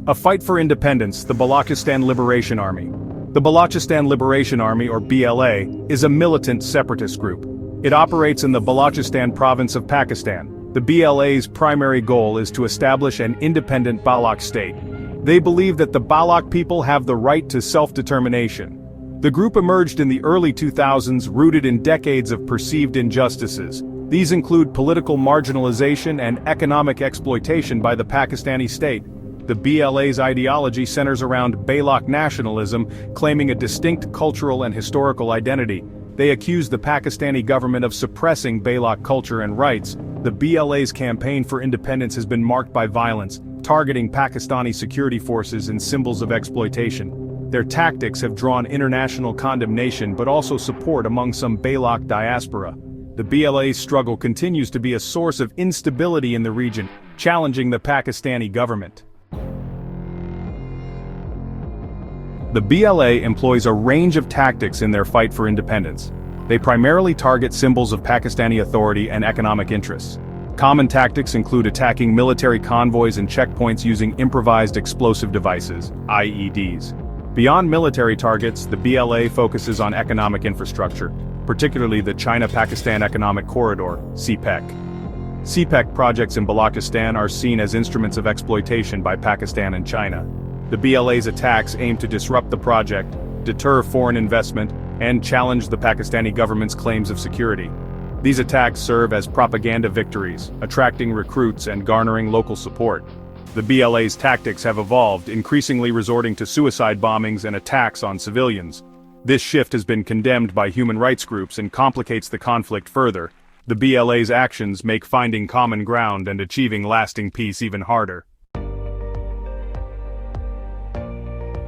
A fight for independence, the Balochistan Liberation Army. The Balochistan Liberation Army, or BLA, is a militant separatist group. It operates in the Balochistan province of Pakistan. The BLA's primary goal is to establish an independent Baloch state. They believe that the Baloch people have the right to self-determination. The group emerged in the early 2000s, rooted in decades of perceived injustices. These include political marginalization and economic exploitation by the Pakistani state. The BLA's ideology centers around Baloch nationalism, claiming a distinct cultural and historical identity. They accuse the Pakistani government of suppressing Baloch culture and rights. The BLA's campaign for independence has been marked by violence, targeting Pakistani security forces and symbols of exploitation. Their tactics have drawn international condemnation but also support among some Baloch diaspora. The BLA's struggle continues to be a source of instability in the region, challenging the Pakistani government. The BLA employs a range of tactics in their fight for independence. They primarily target symbols of Pakistani authority and economic interests. Common tactics include attacking military convoys and checkpoints using improvised explosive devices, IEDs. Beyond military targets, the BLA focuses on economic infrastructure, particularly the China-Pakistan Economic Corridor, CPEC. CPEC projects in Balochistan are seen as instruments of exploitation by Pakistan and China. The BLA's attacks aim to disrupt the project, deter foreign investment, and challenge the Pakistani government's claims of security. These attacks serve as propaganda victories, attracting recruits and garnering local support. The BLA's tactics have evolved, increasingly resorting to suicide bombings and attacks on civilians. This shift has been condemned by human rights groups and complicates the conflict further. The BLA's actions make finding common ground and achieving lasting peace even harder.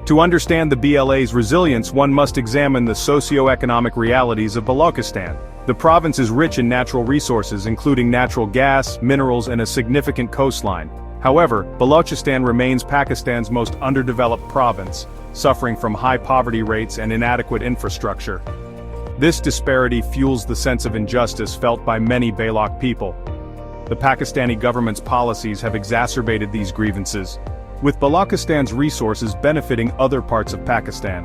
To understand the BLA's resilience, one must examine the socio-economic realities of Balochistan. The province is rich in natural resources, including natural gas, minerals, and a significant coastline. However, Balochistan remains Pakistan's most underdeveloped province, suffering from high poverty rates and inadequate infrastructure. This disparity fuels the sense of injustice felt by many Baloch people. The Pakistani government's policies have exacerbated these grievances, with Balochistan's resources benefiting other parts of Pakistan.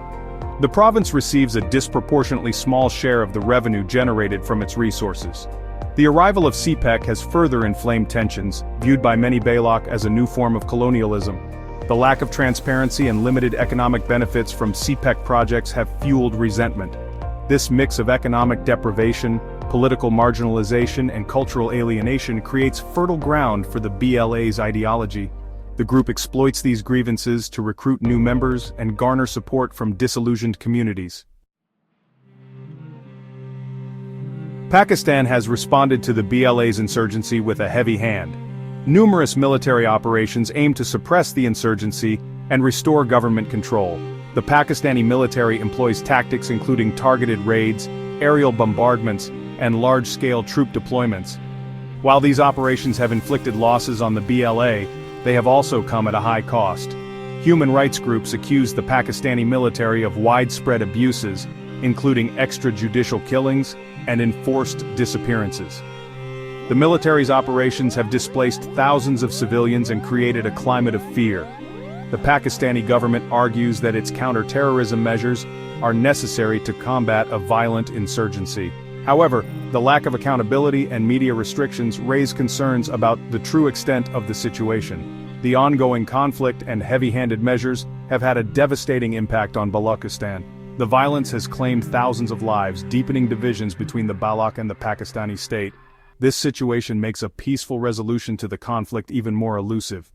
The province receives a disproportionately small share of the revenue generated from its resources. The arrival of CPEC has further inflamed tensions, viewed by many Baloch as a new form of colonialism. The lack of transparency and limited economic benefits from CPEC projects have fueled resentment. This mix of economic deprivation, political marginalization, and cultural alienation creates fertile ground for the BLA's ideology. The group exploits these grievances to recruit new members and garner support from disillusioned communities. Pakistan has responded to the BLA's insurgency with a heavy hand. Numerous military operations aim to suppress the insurgency and restore government control. The Pakistani military employs tactics including targeted raids, aerial bombardments, and large-scale troop deployments. While these operations have inflicted losses on the BLA, they have also come at a high cost. Human rights groups accuse the Pakistani military of widespread abuses, including extrajudicial killings and enforced disappearances. The military's operations have displaced thousands of civilians and created a climate of fear. The Pakistani government argues that its counter-terrorism measures are necessary to combat a violent insurgency. However, the lack of accountability and media restrictions raise concerns about the true extent of the situation. The ongoing conflict and heavy-handed measures have had a devastating impact on Balochistan. The violence has claimed thousands of lives, deepening divisions between the Baloch and the Pakistani state. This situation makes a peaceful resolution to the conflict even more elusive.